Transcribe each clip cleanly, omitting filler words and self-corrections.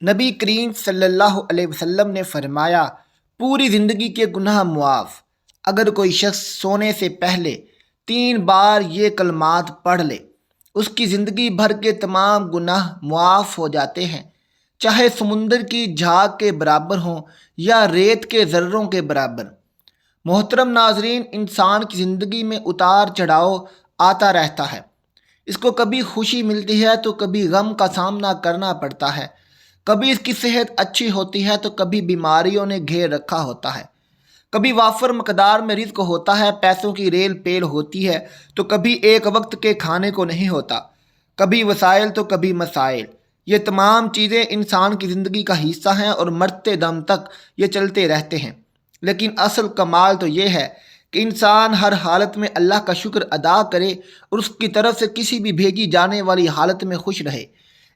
نبی کریم صلی اللہ علیہ وسلم نے فرمایا، پوری زندگی کے گناہ معاف۔ اگر کوئی شخص سونے سے پہلے 3 بار یہ کلمات پڑھ لے، اس کی زندگی بھر کے تمام گناہ معاف ہو جاتے ہیں، چاہے سمندر کی جھاگ کے برابر ہوں یا ریت کے ذروں کے برابر۔ محترم ناظرین، انسان کی زندگی میں اتار چڑھاؤ آتا رہتا ہے۔ اس کو کبھی خوشی ملتی ہے تو کبھی غم کا سامنا کرنا پڑتا ہے، کبھی اس کی صحت اچھی ہوتی ہے تو کبھی بیماریوں نے گھیر رکھا ہوتا ہے، کبھی وافر مقدار میں رزق ہوتا ہے، پیسوں کی ریل پیل ہوتی ہے تو کبھی ایک وقت کے کھانے کو نہیں ہوتا، کبھی وسائل تو کبھی مسائل۔ یہ تمام چیزیں انسان کی زندگی کا حصہ ہیں اور مرتے دم تک یہ چلتے رہتے ہیں، لیکن اصل کمال تو یہ ہے کہ انسان ہر حالت میں اللہ کا شکر ادا کرے اور اس کی طرف سے کسی بھی بھیجی جانے والی حالت میں خوش رہے۔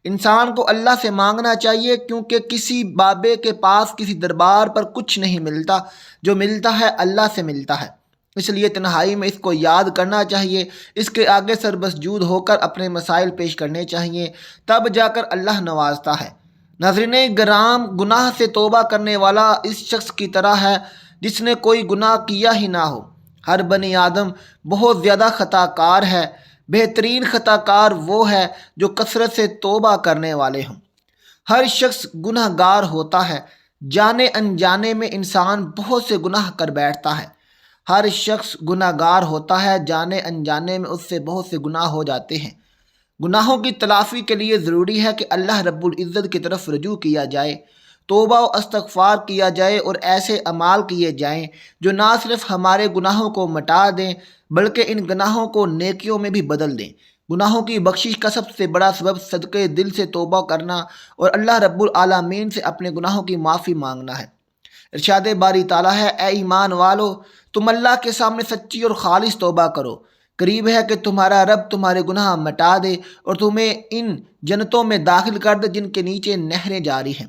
انسان کو اللہ سے مانگنا چاہیے، کیونکہ کسی بابے کے پاس کسی دربار پر کچھ نہیں ملتا، جو ملتا ہے اللہ سے ملتا ہے۔ اس لیے تنہائی میں اس کو یاد کرنا چاہیے، اس کے آگے سر مسجود ہو کر اپنے مسائل پیش کرنے چاہیے، تب جا کر اللہ نوازتا ہے۔ ناظرین گرام، گناہ سے توبہ کرنے والا اس شخص کی طرح ہے جس نے کوئی گناہ کیا ہی نہ ہو۔ ہر بنی آدم بہت زیادہ خطا کار ہے، بہترین خطا کار وہ ہے جو کثرت سے توبہ کرنے والے ہوں۔ ہر شخص گناہ گار ہوتا ہے، جانے انجانے میں انسان بہت سے گناہ کر بیٹھتا ہے۔ ہر شخص گناہ گار ہوتا ہے، جانے انجانے میں اس سے بہت سے گناہ ہو جاتے ہیں۔ گناہوں کی تلافی کے لیے ضروری ہے کہ اللہ رب العزت کی طرف رجوع کیا جائے، توبہ و استغفار کیا جائے اور ایسے اعمال کیے جائیں جو نہ صرف ہمارے گناہوں کو مٹا دیں بلکہ ان گناہوں کو نیکیوں میں بھی بدل دیں۔ گناہوں کی بخشش کا سب سے بڑا سبب صدقے دل سے توبہ کرنا اور اللہ رب العالمین سے اپنے گناہوں کی معافی مانگنا ہے۔ ارشاد باری تعالیٰ ہے، اے ایمان والو، تم اللہ کے سامنے سچی اور خالص توبہ کرو، قریب ہے کہ تمہارا رب تمہارے گناہ مٹا دے اور تمہیں ان جنتوں میں داخل کر دے جن کے نیچے نہریں جاری ہیں۔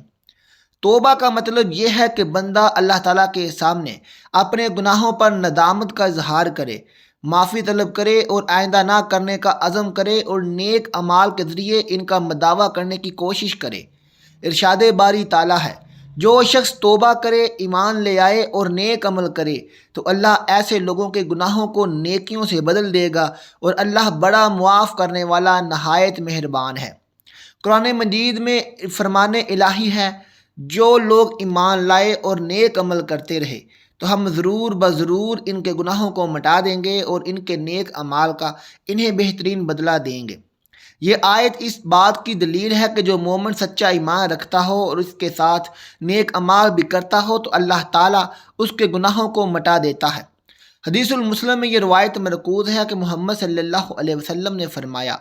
توبہ کا مطلب یہ ہے کہ بندہ اللہ تعالیٰ کے سامنے اپنے گناہوں پر ندامت کا اظہار کرے، معافی طلب کرے اور آئندہ نہ کرنے کا عزم کرے اور نیک اعمال کے ذریعے ان کا مداوع کرنے کی کوشش کرے۔ ارشاد باری تعالیٰ ہے، جو شخص توبہ کرے، ایمان لے آئے اور نیک عمل کرے تو اللہ ایسے لوگوں کے گناہوں کو نیکیوں سے بدل دے گا اور اللہ بڑا معاف کرنے والا نہایت مہربان ہے۔ قرآن مجید میں فرمان الہی ہے، جو لوگ ایمان لائے اور نیک عمل کرتے رہے تو ہم ضرور بضرور ان کے گناہوں کو مٹا دیں گے اور ان کے نیک اعمال کا انہیں بہترین بدلہ دیں گے۔ یہ آیت اس بات کی دلیل ہے کہ جو مومن سچا ایمان رکھتا ہو اور اس کے ساتھ نیک اعمال بھی کرتا ہو تو اللہ تعالیٰ اس کے گناہوں کو مٹا دیتا ہے۔ حدیث المسلم میں یہ روایت مرکوز ہے کہ محمد صلی اللہ علیہ وسلم نے فرمایا،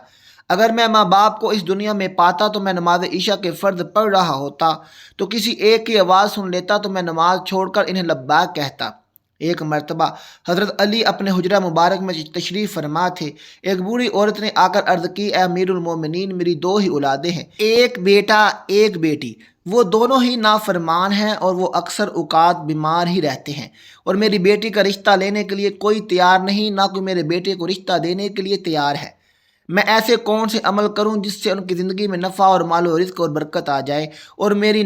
اگر میں ماں باپ کو اس دنیا میں پاتا تو میں نماز عشاء کے فرض پڑھ رہا ہوتا تو کسی ایک کی آواز سن لیتا تو میں نماز چھوڑ کر انہیں لبیک کہتا۔ ایک مرتبہ حضرت علی اپنے حجرہ مبارک میں تشریف فرما تھے، ایک بوڑھی عورت نے آ کر عرض کی، اے امیر المومنین، میری 2 ہی اولادیں ہیں، ایک بیٹا ایک بیٹی، وہ دونوں ہی نافرمان ہیں اور وہ اکثر اوقات بیمار ہی رہتے ہیں، اور میری بیٹی کا رشتہ لینے کے لیے کوئی تیار نہیں، نہ کوئی میرے بیٹے کو رشتہ دینے کے لیے تیار ہے۔ میں ایسے کون سے عمل کروں جس سے ان کی زندگی میں نفع اور مال و رزق اور برکت آ جائے اور میری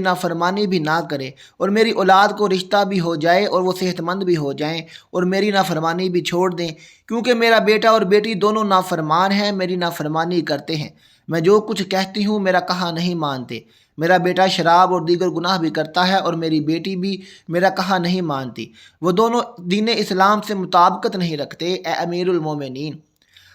نافرمانی بھی نہ کرے اور میری اولاد کو رشتہ بھی ہو جائے اور وہ صحت مند بھی ہو جائیں اور میری نافرمانی بھی چھوڑ دیں، کیونکہ میرا بیٹا اور بیٹی دونوں نافرمان ہیں، میری نافرمانی کرتے ہیں، میں جو کچھ کہتی ہوں میرا کہا نہیں مانتے، میرا بیٹا شراب اور دیگر گناہ بھی کرتا ہے اور میری بیٹی بھی میرا کہا نہیں مانتی، وہ دونوں دین اسلام سے مطابقت نہیں رکھتے۔ اے امیر المومنین،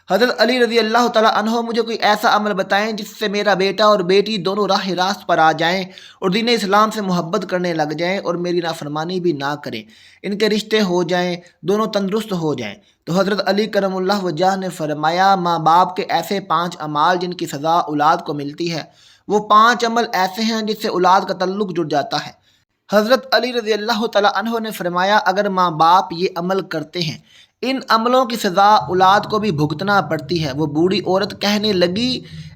حضرت علی رضی اللہ تعالیٰ عنہ، مجھے کوئی ایسا عمل بتائیں جس سے میرا بیٹا اور بیٹی دونوں راہ راست پر آ جائیں اور دین اسلام سے محبت کرنے لگ جائیں اور میری نافرمانی بھی نہ کریں، ان کے رشتے ہو جائیں، دونوں تندرست ہو جائیں۔ تو حضرت علی کرم اللہ وجہ نے فرمایا، ماں باپ کے ایسے 5 اعمال جن کی سزا اولاد کو ملتی ہے، وہ 5 عمل ایسے ہیں جس سے اولاد کا تعلق جڑ جاتا ہے۔ حضرت علی رضی اللہ تعالیٰ عنہ نے فرمایا، اگر ماں باپ یہ عمل کرتے ہیں، ان عملوں کی سزا اولاد کو بھی بھگتنا پڑتی ہے۔ وہ بوڑھی عورت کہنے لگی،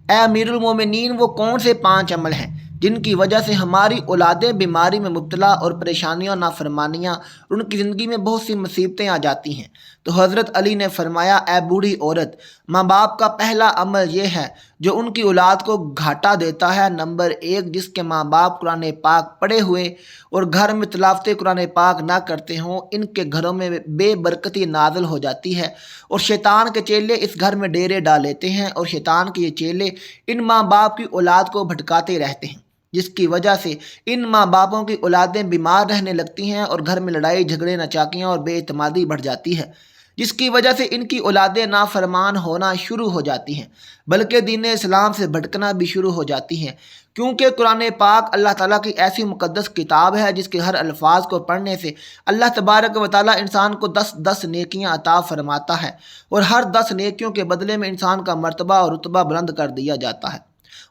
اے امیر المومنین، وہ کون سے 5 عمل ہیں جن کی وجہ سے ہماری اولادیں بیماری میں مبتلا اور پریشانیاں نافرمانیاں اور ان کی زندگی میں بہت سی مصیبتیں آ جاتی ہیں؟ تو حضرت علی نے فرمایا، اے بوڑھی عورت، ماں باپ کا پہلا عمل یہ ہے، جو ان کی اولاد کو گھاٹا دیتا ہے۔ نمبر 1، جس کے ماں باپ قرآن پاک پڑھے ہوئے اور گھر میں تلاوت قرآن پاک نہ کرتے ہوں، ان کے گھروں میں بے برکتی نازل ہو جاتی ہے اور شیطان کے چیلے اس گھر میں ڈیرے ڈال لیتے ہیں، اور شیطان کے یہ چیلے ان ماں باپ کی اولاد کو بھٹکاتے رہتے ہیں، جس کی وجہ سے ان ماں باپوں کی اولادیں بیمار رہنے لگتی ہیں اور گھر میں لڑائی جھگڑے نچاکیاں اور بے اعتمادی بڑھ جاتی ہے، جس کی وجہ سے ان کی اولادیں نافرمان ہونا شروع ہو جاتی ہیں، بلکہ دین اسلام سے بھٹکنا بھی شروع ہو جاتی ہیں، کیونکہ قرآن پاک اللہ تعالیٰ کی ایسی مقدس کتاب ہے جس کے ہر الفاظ کو پڑھنے سے اللہ تبارک و تعالیٰ انسان کو 10 نیکیاں عطا فرماتا ہے، اور ہر 10 نیکیوں کے بدلے میں انسان کا مرتبہ اور رتبہ بلند کر دیا جاتا ہے،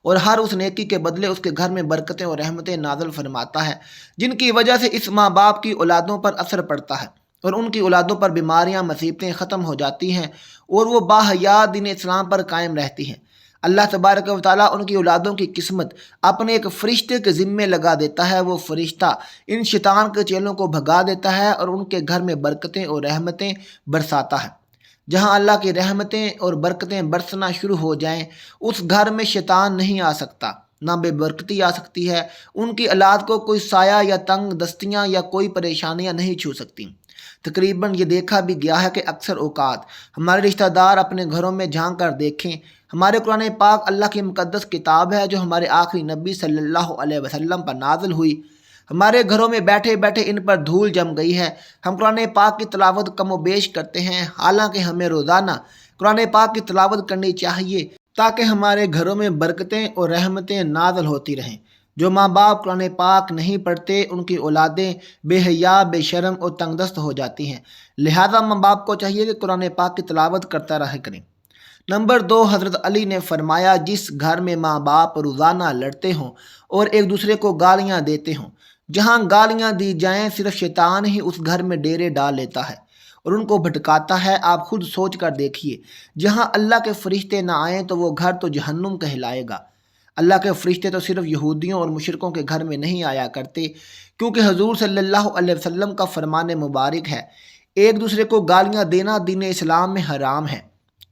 اور ہر اس نیکی کے بدلے اس کے گھر میں برکتیں اور رحمتیں نازل فرماتا ہے، جن کی وجہ سے اس ماں باپ کی اولادوں پر اثر پڑتا ہے اور ان کی اولادوں پر بیماریاں مصیبتیں ختم ہو جاتی ہیں اور وہ باحیا دین اسلام پر قائم رہتی ہیں۔ اللہ تبارک و تعالیٰ ان کی اولادوں کی قسمت اپنے ایک فرشتے کے ذمے لگا دیتا ہے، وہ فرشتہ ان شیطان کے چیلوں کو بھگا دیتا ہے اور ان کے گھر میں برکتیں اور رحمتیں برساتا ہے۔ جہاں اللہ کی رحمتیں اور برکتیں برسنا شروع ہو جائیں، اس گھر میں شیطان نہیں آ سکتا، نہ بے برکتی آ سکتی ہے، ان کی اولاد کو کوئی سایہ یا تنگ دستیاں یا کوئی پریشانیاں نہیں چھو سکتی۔ تقریباً یہ دیکھا بھی گیا ہے کہ اکثر اوقات ہمارے رشتہ دار اپنے گھروں میں جھانک کر دیکھیں، ہمارے قرآن پاک اللہ کی مقدس کتاب ہے جو ہمارے آخری نبی صلی اللہ علیہ وسلم پر نازل ہوئی، ہمارے گھروں میں بیٹھے بیٹھے ان پر دھول جم گئی ہے۔ ہم قرآن پاک کی تلاوت کم و بیش کرتے ہیں، حالانکہ ہمیں روزانہ قرآن پاک کی تلاوت کرنی چاہیے تاکہ ہمارے گھروں میں برکتیں اور رحمتیں نازل ہوتی رہیں۔ جو ماں باپ قرآن پاک نہیں پڑھتے، ان کی اولادیں بے حیا، بے شرم اور تنگ دست ہو جاتی ہیں، لہذا ماں باپ کو چاہیے کہ قرآن پاک کی تلاوت کرتا رہا کریں۔ نمبر 2، حضرت علی نے فرمایا، جس گھر میں ماں باپ روزانہ لڑتے ہوں اور ایک دوسرے کو گالیاں دیتے ہوں، جہاں گالیاں دی جائیں صرف شیطان ہی اس گھر میں ڈیرے ڈال لیتا ہے اور ان کو بھٹکاتا ہے۔ آپ خود سوچ کر دیکھیے، جہاں اللہ کے فرشتے نہ آئیں تو وہ گھر تو جہنم کہلائے گا۔ اللہ کے فرشتے تو صرف یہودیوں اور مشرکوں کے گھر میں نہیں آیا کرتے، کیونکہ حضور صلی اللہ علیہ وسلم کا فرمان مبارک ہے، ایک دوسرے کو گالیاں دینا دین اسلام میں حرام ہے،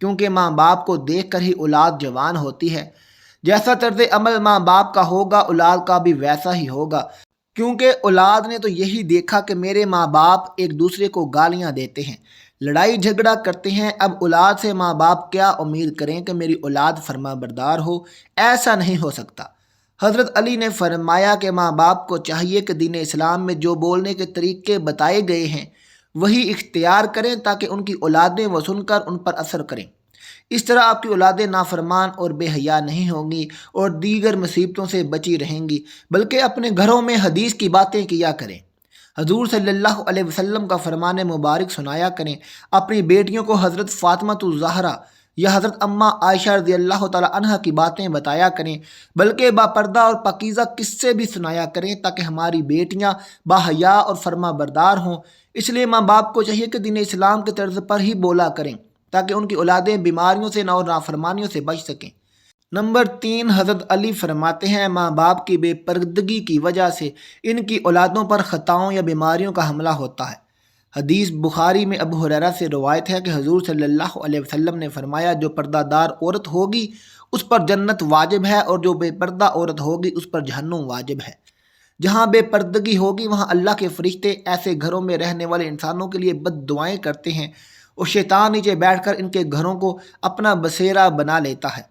کیونکہ ماں باپ کو دیکھ کر ہی اولاد جوان ہوتی ہے۔ جیسا طرز عمل ماں باپ کا ہوگا، اولاد کا بھی ویسا ہی ہوگا، کیونکہ اولاد نے تو یہی دیکھا کہ میرے ماں باپ ایک دوسرے کو گالیاں دیتے ہیں، لڑائی جھگڑا کرتے ہیں، اب اولاد سے ماں باپ کیا امید کریں کہ میری اولاد فرما بردار ہو؟ ایسا نہیں ہو سکتا۔ حضرت علی نے فرمایا کہ ماں باپ کو چاہیے کہ دین اسلام میں جو بولنے کے طریقے بتائے گئے ہیں وہی اختیار کریں تاکہ ان کی اولادیں وہ سن کر ان پر اثر کریں۔ اس طرح آپ کی اولادیں نافرمان اور بے حیا نہیں ہوں گی اور دیگر مصیبتوں سے بچی رہیں گی، بلکہ اپنے گھروں میں حدیث کی باتیں کیا کریں، حضور صلی اللہ علیہ وسلم کا فرمان مبارک سنایا کریں، اپنی بیٹیوں کو حضرت فاطمہ الزہرا یا حضرت اماں عائشہ رضی اللہ تعالی عنہ کی باتیں بتایا کریں، بلکہ باپردہ اور پاکیزہ قصے بھی سنایا کریں تاکہ ہماری بیٹیاں باحیا اور فرما بردار ہوں۔ اس لیے ماں باپ کو چاہیے کہ دین اسلام کے طرز پر ہی بولا کریں تاکہ ان کی اولادیں بیماریوں سے اور نافرمانیوں سے بچ سکیں۔ نمبر 3، حضرت علی فرماتے ہیں، ماں باپ کی بے پردگی کی وجہ سے ان کی اولادوں پر خطاؤں یا بیماریوں کا حملہ ہوتا ہے۔ حدیث بخاری میں ابو ہریرہ سے روایت ہے کہ حضور صلی اللہ علیہ وسلم نے فرمایا، جو پردہ دار عورت ہوگی اس پر جنت واجب ہے اور جو بے پردہ عورت ہوگی اس پر جہنم واجب ہے۔ جہاں بے پردگی ہوگی وہاں اللہ کے فرشتے ایسے گھروں میں رہنے والے انسانوں کے لیے بد دعائیں کرتے ہیں اور شیطان نیچے بیٹھ کر ان کے گھروں کو اپنا بسیرا بنا لیتا ہے۔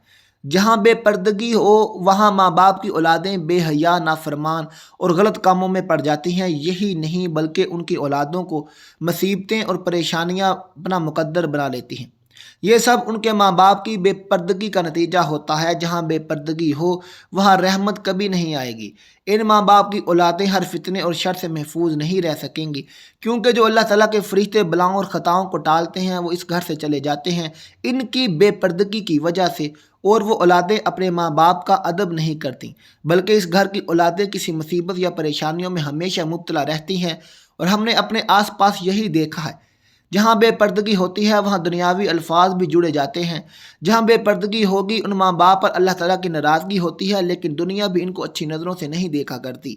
جہاں بے پردگی ہو وہاں ماں باپ کی اولادیں بے حیا، نافرمان اور غلط کاموں میں پڑ جاتی ہیں۔ یہی نہیں بلکہ ان کی اولادوں کو مصیبتیں اور پریشانیاں اپنا مقدر بنا لیتی ہیں۔ یہ سب ان کے ماں باپ کی بے پردگی کا نتیجہ ہوتا ہے۔ جہاں بے پردگی ہو وہاں رحمت کبھی نہیں آئے گی۔ ان ماں باپ کی اولادیں ہر فتنے اور شر سے محفوظ نہیں رہ سکیں گی، کیونکہ جو اللہ تعالیٰ کے فرشتے بلاؤں اور خطاؤں کو ٹالتے ہیں وہ اس گھر سے چلے جاتے ہیں ان کی بے پردگی کی وجہ سے، اور وہ اولادیں اپنے ماں باپ کا ادب نہیں کرتی، بلکہ اس گھر کی اولادیں کسی مصیبت یا پریشانیوں میں ہمیشہ مبتلا رہتی ہیں۔ اور ہم نے اپنے آس پاس یہی دیکھا ہے، جہاں بے پردگی ہوتی ہے وہاں دنیاوی الفاظ بھی جڑے جاتے ہیں۔ جہاں بے پردگی ہوگی ان ماں باپ پر اللہ تعالیٰ کی ناراضگی ہوتی ہے، لیکن دنیا بھی ان کو اچھی نظروں سے نہیں دیکھا کرتی۔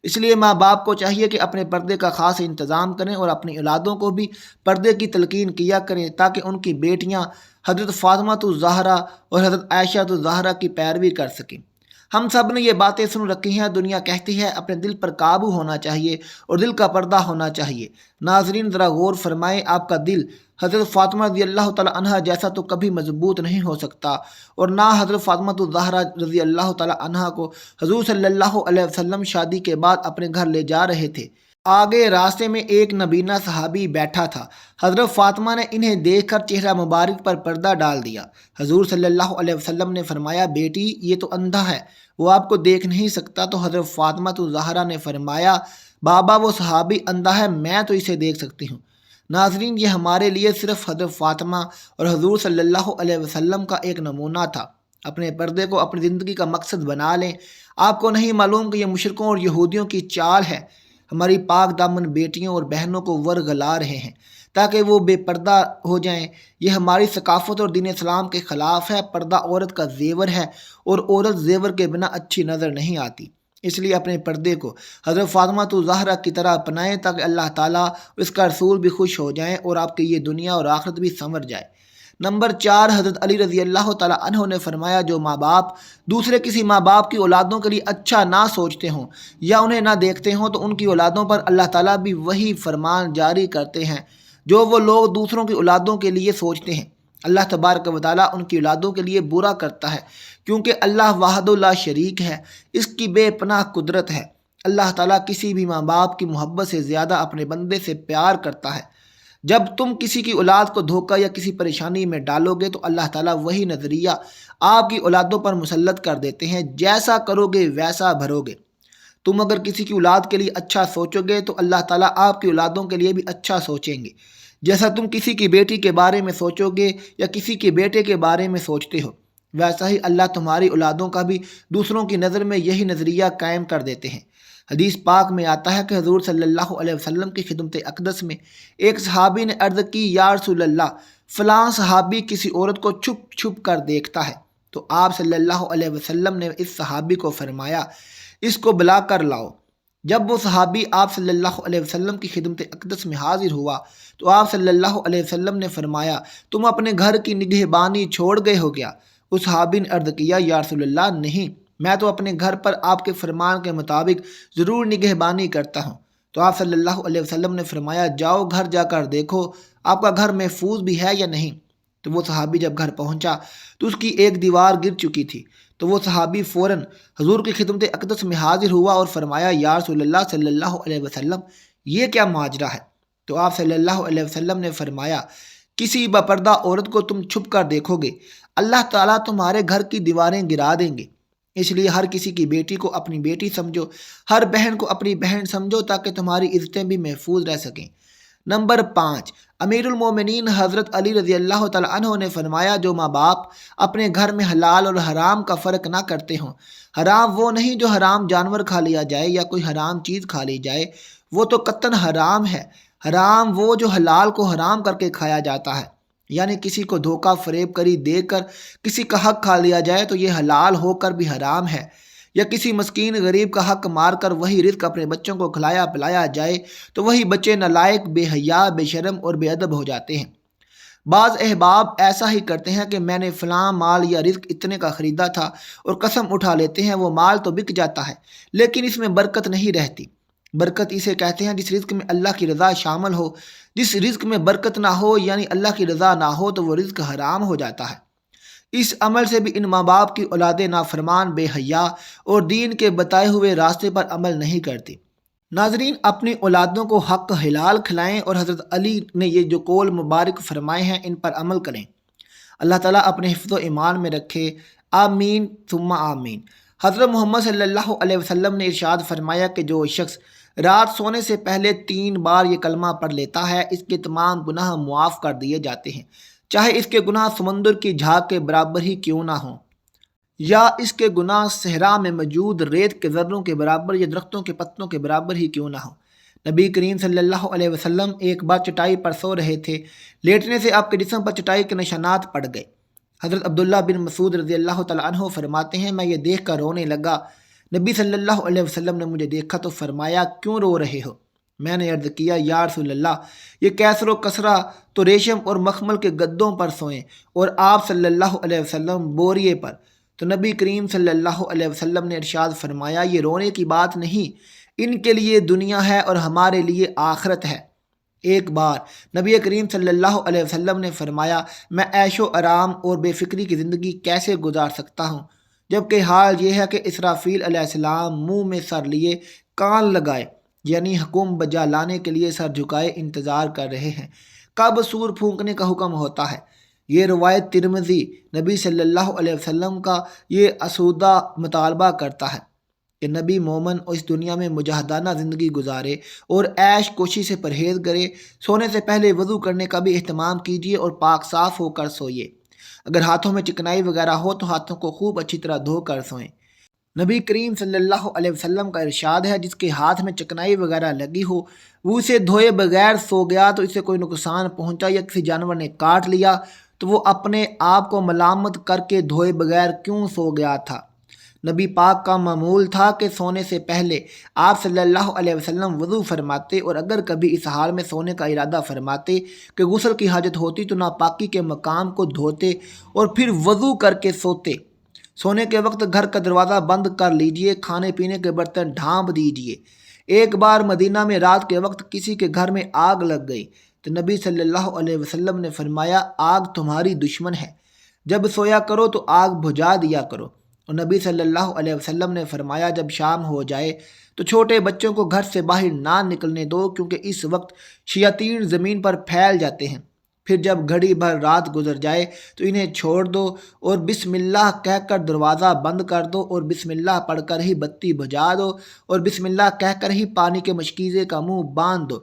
اس لیے ماں باپ کو چاہیے کہ اپنے پردے کا خاص انتظام کریں اور اپنی اولادوں کو بھی پردے کی تلقین کیا کریں تاکہ ان کی بیٹیاں حضرت فاطمہ الزہرا اور حضرت عائشہ الزہرا کی پیروی کر سکیں۔ ہم سب نے یہ باتیں سن رکھی ہیں، دنیا کہتی ہے اپنے دل پر قابو ہونا چاہیے اور دل کا پردہ ہونا چاہیے۔ ناظرین ذرا غور فرمائیں، آپ کا دل حضرت فاطمہ رضی اللہ تعالی عنہ جیسا تو کبھی مضبوط نہیں ہو سکتا، اور نہ حضرت فاطمہ الزہرا رضی اللہ تعالی عنہ کو حضور صلی اللہ علیہ وسلم شادی کے بعد اپنے گھر لے جا رہے تھے۔ آگے راستے میں ایک نبینا صحابی بیٹھا تھا۔ حضرت فاطمہ نے انہیں دیکھ کر چہرہ مبارک پر پردہ ڈال دیا۔ حضور صلی اللہ علیہ وسلم نے فرمایا، بیٹی یہ تو اندھا ہے، وہ آپ کو دیکھ نہیں سکتا۔ تو حضرت فاطمہ الزہرا نے فرمایا، بابا وہ صحابی اندھا ہے، میں تو اسے دیکھ سکتی ہوں۔ ناظرین یہ ہمارے لیے صرف حضرت فاطمہ اور حضور صلی اللہ علیہ وسلم کا ایک نمونہ تھا۔ اپنے پردے کو اپنی زندگی کا مقصد بنا لیں۔ آپ کو نہیں معلوم کہ یہ مشرکوں اور یہودیوں کی چال ہے، ہماری پاک دامن بیٹیوں اور بہنوں کو ورگلا رہے ہیں تاکہ وہ بے پردہ ہو جائیں۔ یہ ہماری ثقافت اور دین اسلام کے خلاف ہے۔ پردہ عورت کا زیور ہے اور عورت زیور کے بنا اچھی نظر نہیں آتی۔ اس لیے اپنے پردے کو حضرت فاطمہ الزہرا کی طرح اپنائیں تاکہ اللہ تعالیٰ اس کا رسول بھی خوش ہو جائیں اور آپ کی یہ دنیا اور آخرت بھی سنور جائے۔ نمبر 4، حضرت علی رضی اللہ تعالیٰ عنہ نے فرمایا، جو ماں باپ دوسرے کسی ماں باپ کی اولادوں کے لیے اچھا نہ سوچتے ہوں یا انہیں نہ دیکھتے ہوں تو ان کی اولادوں پر اللہ تعالیٰ بھی وہی فرمان جاری کرتے ہیں جو وہ لوگ دوسروں کی اولادوں کے لیے سوچتے ہیں۔ اللہ تبارک و تعالیٰ ان کی اولادوں کے لیے برا کرتا ہے کیونکہ اللہ وحدہ لا شریک ہے، اس کی بے پناہ قدرت ہے۔ اللہ تعالیٰ کسی بھی ماں باپ کی محبت سے زیادہ اپنے بندے سے پیار کرتا ہے۔ جب تم کسی کی اولاد کو دھوکہ یا کسی پریشانی میں ڈالو گے تو اللہ تعالیٰ وہی نظریہ آپ کی اولادوں پر مسلط کر دیتے ہیں، جیسا کرو گے ویسا بھرو گے۔ تم اگر کسی کی اولاد کے لیے اچھا سوچو گے تو اللہ تعالیٰ آپ کی اولادوں کے لیے بھی اچھا سوچیں گے، جیسا تم کسی کی بیٹی کے بارے میں سوچو گے یا کسی کے بیٹے کے بارے میں سوچتے ہو، ویسا ہی اللہ تمہاری اولادوں کا بھی دوسروں کی نظر میں یہی نظریہ قائم کر دیتے ہیں۔ حدیث پاک میں آتا ہے کہ حضور صلی اللہ علیہ وسلم کی خدمت اقدس میں ایک صحابی نے عرض کی، یا رسول اللہ، فلاں صحابی کسی عورت کو چھپ چھپ کر دیکھتا ہے۔ تو آپ صلی اللہ علیہ وسلم نے اس صحابی کو فرمایا، اس کو بلا کر لاؤ۔ جب وہ صحابی آپ صلی اللہ علیہ وسلم کی خدمت اقدس میں حاضر ہوا تو آپ صلی اللہ علیہ وسلم نے فرمایا، تم اپنے گھر کی نگہبانی چھوڑ گئے ہو گیا؟ اس صحابی نے عرض کیا، یا رسول اللہ نہیں، میں تو اپنے گھر پر آپ کے فرمان کے مطابق ضرور نگہبانی کرتا ہوں۔ تو آپ صلی اللہ علیہ وسلم نے فرمایا، جاؤ گھر جا کر دیکھو آپ کا گھر محفوظ بھی ہے یا نہیں۔ تو وہ صحابی جب گھر پہنچا تو اس کی ایک دیوار گر چکی تھی۔ تو وہ صحابی فوراً حضور کی خدمت اقدس میں حاضر ہوا اور فرمایا، یا رسول اللہ صلی اللہ علیہ وسلم، یہ کیا ماجرا ہے؟ تو آپ صلی اللہ علیہ وسلم نے فرمایا، کسی باپردہ عورت کو تم چھپ کر دیکھو گے، اللہ تعالیٰ تمہارے گھر کی دیواریں گرا دیں گے۔ اس لیے ہر کسی کی بیٹی کو اپنی بیٹی سمجھو، ہر بہن کو اپنی بہن سمجھو تاکہ تمہاری عزتیں بھی محفوظ رہ سکیں۔ نمبر 5، امیر المومنین حضرت علی رضی اللہ تعالیٰ عنہ نے فرمایا، جو ماں باپ اپنے گھر میں حلال اور حرام کا فرق نہ کرتے ہوں، حرام وہ نہیں جو حرام جانور کھا لیا جائے یا کوئی حرام چیز کھا لی جائے، وہ تو قطعاً حرام ہے۔ حرام وہ جو حلال کو حرام کر کے کھایا جاتا ہے، یعنی کسی کو دھوکہ فریب کری دے کر کسی کا حق کھا لیا جائے تو یہ حلال ہو کر بھی حرام ہے، یا کسی مسکین غریب کا حق مار کر وہی رزق اپنے بچوں کو کھلایا پلایا جائے تو وہی بچے نالائق، بے حیا، بے شرم اور بے ادب ہو جاتے ہیں۔ بعض احباب ایسا ہی کرتے ہیں کہ میں نے فلاں مال یا رزق اتنے کا خریدا تھا اور قسم اٹھا لیتے ہیں، وہ مال تو بک جاتا ہے لیکن اس میں برکت نہیں رہتی۔ برکت اسے کہتے ہیں جس رزق میں اللہ کی رضا شامل ہو۔ جس رزق میں برکت نہ ہو یعنی اللہ کی رضا نہ ہو تو وہ رزق حرام ہو جاتا ہے۔ اس عمل سے بھی ان ماں باپ کی اولادیں نافرمان، بے حیا اور دین کے بتائے ہوئے راستے پر عمل نہیں کرتی۔ ناظرین، اپنی اولادوں کو حق حلال کھلائیں اور حضرت علی نے یہ جو قول مبارک فرمائے ہیں ان پر عمل کریں۔ اللہ تعالیٰ اپنے حفظ و ایمان میں رکھے، آمین ثم آمین۔ حضرت محمد صلی اللہ علیہ وسلم نے ارشاد فرمایا کہ جو شخص رات سونے سے پہلے 3 بار یہ کلمہ پڑھ لیتا ہے، اس کے تمام گناہ معاف کر دیے جاتے ہیں، چاہے اس کے گناہ سمندر کی جھاگ کے برابر ہی کیوں نہ ہوں، یا اس کے گناہ صحرا میں موجود ریت کے ذروں کے برابر یا درختوں کے پتوں کے برابر ہی کیوں نہ ہوں۔ نبی کریم صلی اللہ علیہ وسلم ایک بار چٹائی پر سو رہے تھے، لیٹنے سے آپ کے جسم پر چٹائی کے نشانات پڑ گئے۔ حضرت عبداللہ بن مسعود رضی اللہ تعالیٰ عنہ فرماتے ہیں، میں یہ دیکھ کر رونے لگا۔ نبی صلی اللہ علیہ وسلم نے مجھے دیکھا تو فرمایا کیوں رو رہے ہو؟ میں نے عرض کیا یا رسول اللہ یہ کیسر و کسرا تو ریشم اور مخمل کے گدوں پر سوئیں اور آپ صلی اللہ علیہ وسلم بوریے پر۔ تو نبی کریم صلی اللہ علیہ وسلم نے ارشاد فرمایا یہ رونے کی بات نہیں، ان کے لیے دنیا ہے اور ہمارے لیے آخرت ہے۔ ایک بار نبی کریم صلی اللہ علیہ وسلم نے فرمایا میں عیش و آرام اور بے فکری کی زندگی کیسے گزار سکتا ہوں جبکہ حال یہ ہے کہ اسرافیل علیہ السلام منہ میں سر لیے کان لگائے یعنی حکم بجا لانے کے لیے سر جھکائے انتظار کر رہے ہیں کب سور پھونکنے کا حکم ہوتا ہے۔ یہ روایت ترمذی نبی صلی اللہ علیہ وسلم کا یہ اسودہ مطالبہ کرتا ہے کہ نبی مومن اس دنیا میں مجاہدانہ زندگی گزارے اور عیش کوشی سے پرہیز کرے۔ سونے سے پہلے وضو کرنے کا بھی اہتمام کیجیے اور پاک صاف ہو کر سوئیے۔ اگر ہاتھوں میں چکنائی وغیرہ ہو تو ہاتھوں کو خوب اچھی طرح دھو کر سوئیں۔ نبی کریم صلی اللہ علیہ وسلم کا ارشاد ہے جس کے ہاتھ میں چکنائی وغیرہ لگی ہو وہ اسے دھوئے بغیر سو گیا تو اسے کوئی نقصان پہنچا یا کسی جانور نے کاٹ لیا تو وہ اپنے آپ کو ملامت کر کے دھوئے بغیر کیوں سو گیا تھا۔ نبی پاک کا معمول تھا کہ سونے سے پہلے آپ صلی اللہ علیہ وسلم وضو فرماتے اور اگر کبھی اس حال میں سونے کا ارادہ فرماتے کہ غسل کی حاجت ہوتی تو ناپاکی کے مقام کو دھوتے اور پھر وضو کر کے سوتے۔ سونے کے وقت گھر کا دروازہ بند کر لیجئے، کھانے پینے کے برتن ڈھانپ دیجئے۔ ایک بار مدینہ میں رات کے وقت کسی کے گھر میں آگ لگ گئی تو نبی صلی اللہ علیہ وسلم نے فرمایا آگ تمہاری دشمن ہے، جب سویا کرو تو آگ بجھا دیا کرو۔ اور نبی صلی اللہ علیہ وسلم نے فرمایا جب شام ہو جائے تو چھوٹے بچوں کو گھر سے باہر نہ نکلنے دو کیونکہ اس وقت شیاطین زمین پر پھیل جاتے ہیں۔ پھر جب گھڑی بھر رات گزر جائے تو انہیں چھوڑ دو اور بسم اللہ کہہ کر دروازہ بند کر دو اور بسم اللہ پڑھ کر ہی بتی بجھا دو اور بسم اللہ کہہ کر ہی پانی کے مشکیزے کا منہ باندھ دو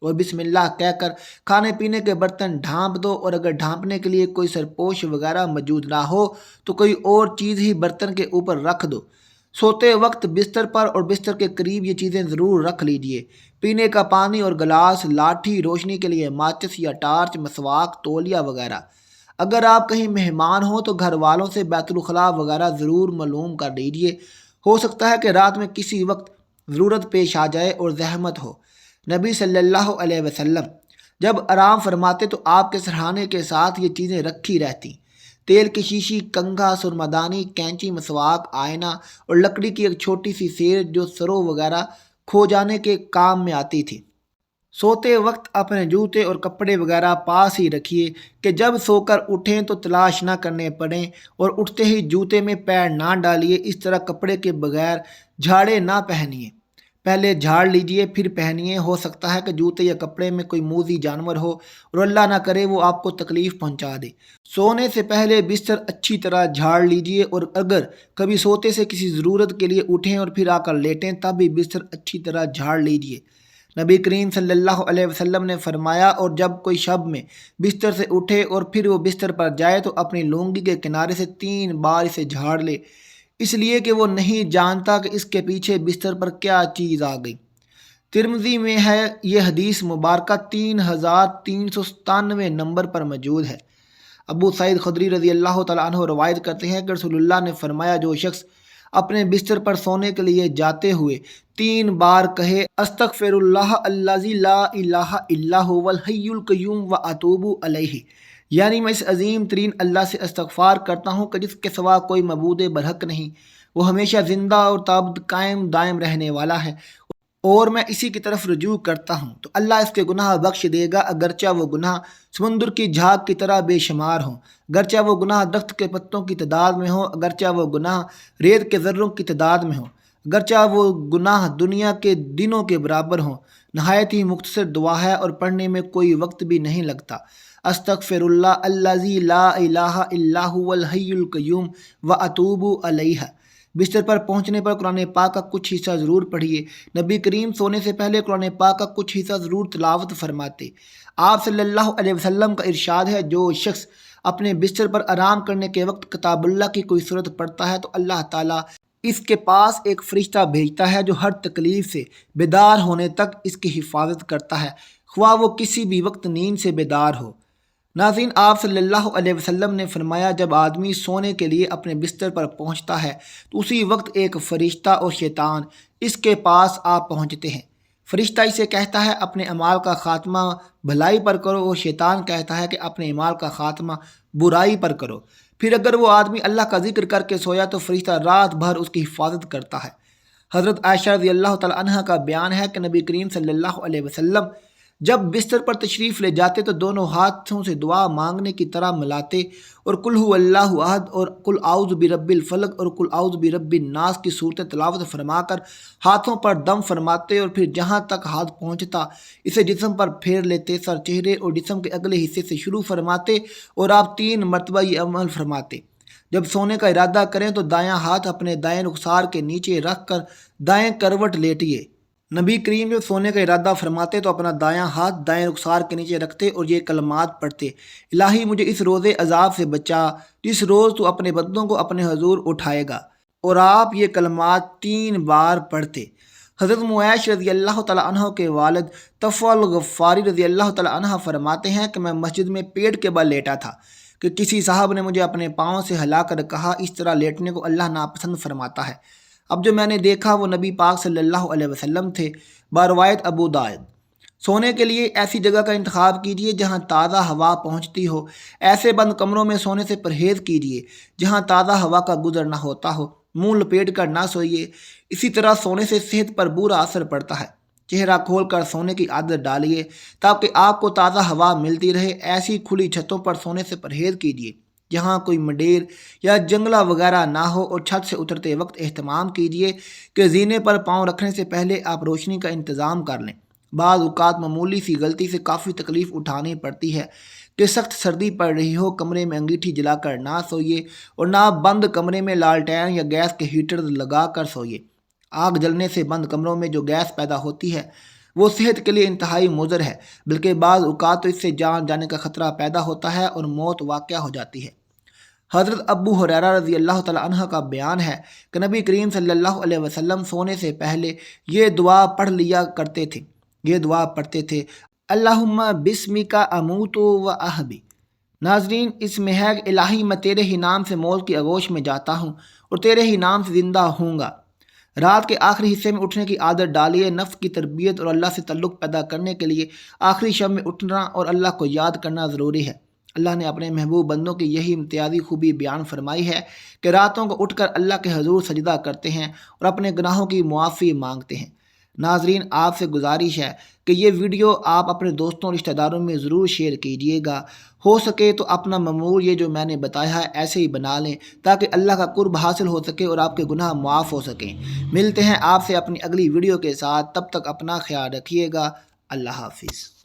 اور بسم اللہ کہہ کر کھانے پینے کے برتن ڈھانپ دو اور اگر ڈھانپنے کے لیے کوئی سرپوش وغیرہ موجود نہ ہو تو کوئی اور چیز ہی برتن کے اوپر رکھ دو۔ سوتے وقت بستر پر اور بستر کے قریب یہ چیزیں ضرور رکھ لیجئے، پینے کا پانی اور گلاس، لاٹھی، روشنی کے لیے ماچس یا ٹارچ، مسواک، تولیہ وغیرہ۔ اگر آپ کہیں مہمان ہوں تو گھر والوں سے بیت الخلاء وغیرہ ضرور معلوم کر لیجئے، ہو سکتا ہے کہ رات میں کسی وقت ضرورت پیش آ جائے اور زحمت ہو۔ نبی صلی اللہ علیہ وسلم جب آرام فرماتے تو آپ کے سرہانے کے ساتھ یہ چیزیں رکھی رہتی، تیل کی شیشی، کنگھا، سرمدانی، کینچی، مسواک، آئینہ اور لکڑی کی ایک چھوٹی سی سیر جو سرو وغیرہ کھو جانے کے کام میں آتی تھی۔ سوتے وقت اپنے جوتے اور کپڑے وغیرہ پاس ہی رکھیے کہ جب سو کر اٹھیں تو تلاش نہ کرنے پڑیں اور اٹھتے ہی جوتے میں پیر نہ ڈالیے۔ اس طرح کپڑے کے بغیر جھاڑے نہ پہنیے، پہلے جھاڑ لیجئے پھر پہنیے۔ ہو سکتا ہے کہ جوتے یا کپڑے میں کوئی موذی جانور ہو اور اللہ نہ کرے وہ آپ کو تکلیف پہنچا دے۔ سونے سے پہلے بستر اچھی طرح جھاڑ لیجئے اور اگر کبھی سوتے سے کسی ضرورت کے لیے اٹھیں اور پھر آ کر لیٹیں تب بھی بستر اچھی طرح جھاڑ لیجئے۔ نبی کریم صلی اللہ علیہ وسلم نے فرمایا اور جب کوئی شب میں بستر سے اٹھے اور پھر وہ بستر پر جائے تو اپنی لونگی کے کنارے سے 3 بار اسے جھاڑ لے، اس لیے کہ وہ نہیں جانتا کہ اس کے پیچھے بستر پر کیا چیز آ گئی۔ ترمذی میں ہے یہ حدیث مبارکہ 3397 نمبر پر موجود ہے۔ ابو سعید خدری رضی اللہ تعالیٰ عنہ روایت کرتے ہیں کہ رسول اللہ نے فرمایا جو شخص اپنے بستر پر سونے کے لیے جاتے ہوئے 3 بار کہے استغفر اللہ الذی لا الہ الا هو الحی القیوم واتوب الیہ، یعنی میں اس عظیم ترین اللہ سے استغفار کرتا ہوں کہ جس کے سوا کوئی معبود برحق نہیں، وہ ہمیشہ زندہ اور تابد قائم دائم رہنے والا ہے، اور میں اسی کی طرف رجوع کرتا ہوں، تو اللہ اس کے گناہ بخش دے گا اگرچہ وہ گناہ سمندر کی جھاگ کی طرح بے شمار ہوں، اگرچہ وہ گناہ درخت کے پتوں کی تعداد میں ہوں، اگرچہ وہ گناہ ریت کے ذروں کی تعداد میں ہوں، اگرچہ وہ گناہ دنیا کے دنوں کے برابر ہوں۔ نہایت ہی مختصر دعا ہے اور پڑھنے میں کوئی وقت بھی نہیں لگتا۔ استغفر اللہ الذی لا الہ الا هو الحی القیوم واتوب الیہ۔ بستر پر پہنچنے پر قرآن پاک کا کچھ حصہ ضرور پڑھیے۔ نبی کریم سونے سے پہلے قرآن پاک کا کچھ حصہ ضرور تلاوت فرماتے۔ آپ صلی اللہ علیہ وسلم کا ارشاد ہے جو شخص اپنے بستر پر آرام کرنے کے وقت کتاب اللہ کی کوئی صورت پڑھتا ہے تو اللہ تعالیٰ اس کے پاس ایک فرشتہ بھیجتا ہے جو ہر تکلیف سے بیدار ہونے تک اس کی حفاظت کرتا ہے، خواہ وہ کسی بھی وقت نیند سے بیدار ہو۔ ناظرین، آپ صلی اللہ علیہ وسلم نے فرمایا جب آدمی سونے کے لیے اپنے بستر پر پہنچتا ہے تو اسی وقت ایک فرشتہ اور شیطان اس کے پاس آ پہنچتے ہیں۔ فرشتہ اسے کہتا ہے اپنے اعمال کا خاتمہ بھلائی پر کرو، اور شیطان کہتا ہے کہ اپنے اعمال کا خاتمہ برائی پر کرو۔ پھر اگر وہ آدمی اللہ کا ذکر کر کے سویا تو فرشتہ رات بھر اس کی حفاظت کرتا ہے۔ حضرت عائشہ رضی اللہ تعالی عنہ کا بیان ہے کہ نبی کریم صلی اللہ علیہ وسلم جب بستر پر تشریف لے جاتے تو دونوں ہاتھوں سے دعا مانگنے کی طرح ملاتے اور قل هو اللہ احد اور قل اعوذ برب الفلق اور قل اعوذ برب الناس کی صورت تلاوت فرما کر ہاتھوں پر دم فرماتے، اور پھر جہاں تک ہاتھ پہنچتا اسے جسم پر پھیر لیتے، سر، چہرے اور جسم کے اگلے حصے سے شروع فرماتے اور آپ 3 مرتبہ یہ عمل فرماتے۔ جب سونے کا ارادہ کریں تو دایاں ہاتھ اپنے دائیں رخسار کے نیچے رکھ کر دائیں کروٹ لیٹیے۔ نبی کریم جب سونے کا ارادہ فرماتے تو اپنا دایاں ہاتھ دائیں رخسار کے نیچے رکھتے اور یہ کلمات پڑھتے: الہی مجھے اس روز عذاب سے بچا جس روز تو اپنے بندوں کو اپنے حضور اٹھائے گا، اور آپ یہ کلمات 3 بار پڑھتے۔ حضرت معیش رضی اللہ تعالیٰ عنہ کے والد طفل غفاری رضی اللہ تعالیٰ عنہ فرماتے ہیں کہ میں مسجد میں پیڑ کے بل لیٹا تھا کہ کسی صاحب نے مجھے اپنے پاؤں سے ہلا کر کہا اس طرح لیٹنے کو اللہ ناپسند فرماتا ہے۔ اب جو میں نے دیکھا وہ نبی پاک صلی اللہ علیہ وسلم تھے۔ باروایت ابو داؤد۔ سونے کے لیے ایسی جگہ کا انتخاب کیجیے جہاں تازہ ہوا پہنچتی ہو۔ ایسے بند کمروں میں سونے سے پرہیز کیجیے جہاں تازہ ہوا کا گزر نہ ہوتا ہو۔ منہ لپیٹ کر نہ سوئیے، اسی طرح سونے سے صحت پر برا اثر پڑتا ہے۔ چہرہ کھول کر سونے کی عادت ڈالیے تاکہ آپ کو تازہ ہوا ملتی رہے۔ ایسی کھلی چھتوں پر سونے سے پرہیز کیجیے جہاں کوئی مڈیر یا جنگلہ وغیرہ نہ ہو، اور چھت سے اترتے وقت اہتمام کیجیے کہ زینے پر پاؤں رکھنے سے پہلے آپ روشنی کا انتظام کر لیں۔ بعض اوقات معمولی سی غلطی سے کافی تکلیف اٹھانی پڑتی ہے کہ سخت سردی پڑ رہی ہو، کمرے میں انگیٹھی جلا کر نہ سوئیے اور نہ بند کمرے میں لالٹین یا گیس کے ہیٹر لگا کر سوئیے۔ آگ جلنے سے بند کمروں میں جو گیس پیدا ہوتی ہے وہ صحت کے لیے انتہائی مضر ہے، بلکہ بعض اوقات تو اس سے جان جانے کا خطرہ پیدا ہوتا ہے اور موت واقع ہو جاتی ہے۔ حضرت ابو ہریرہ رضی اللہ تعالیٰ عنہ کا بیان ہے کہ نبی کریم صلی اللہ علیہ وسلم سونے سے پہلے یہ دعا پڑھ لیا کرتے تھے۔ یہ دعا پڑھتے تھے: اللہم بسمک اموت و احبی۔ ناظرین، اس میں ہے کہ الہی میں تیرے ہی نام سے موت کی آغوش میں جاتا ہوں اور تیرے ہی نام سے زندہ ہوں گا۔ رات کے آخری حصے میں اٹھنے کی عادت ڈالیے۔ نفس کی تربیت اور اللہ سے تعلق پیدا کرنے کے لیے آخری شب میں اٹھنا اور اللہ کو یاد کرنا ضروری ہے۔ اللہ نے اپنے محبوب بندوں کی یہی امتیازی خوبی بیان فرمائی ہے کہ راتوں کو اٹھ کر اللہ کے حضور سجدہ کرتے ہیں اور اپنے گناہوں کی معافی مانگتے ہیں۔ ناظرین، آپ سے گزارش ہے کہ یہ ویڈیو آپ اپنے دوستوں اور رشتہ داروں میں ضرور شیئر کیجیے گا۔ ہو سکے تو اپنا معمول یہ جو میں نے بتایا ہے ایسے ہی بنا لیں تاکہ اللہ کا قرب حاصل ہو سکے اور آپ کے گناہ معاف ہو سکیں۔ ملتے ہیں آپ سے اپنی اگلی ویڈیو کے ساتھ، تب تک اپنا خیال رکھیے گا۔ اللہ حافظ۔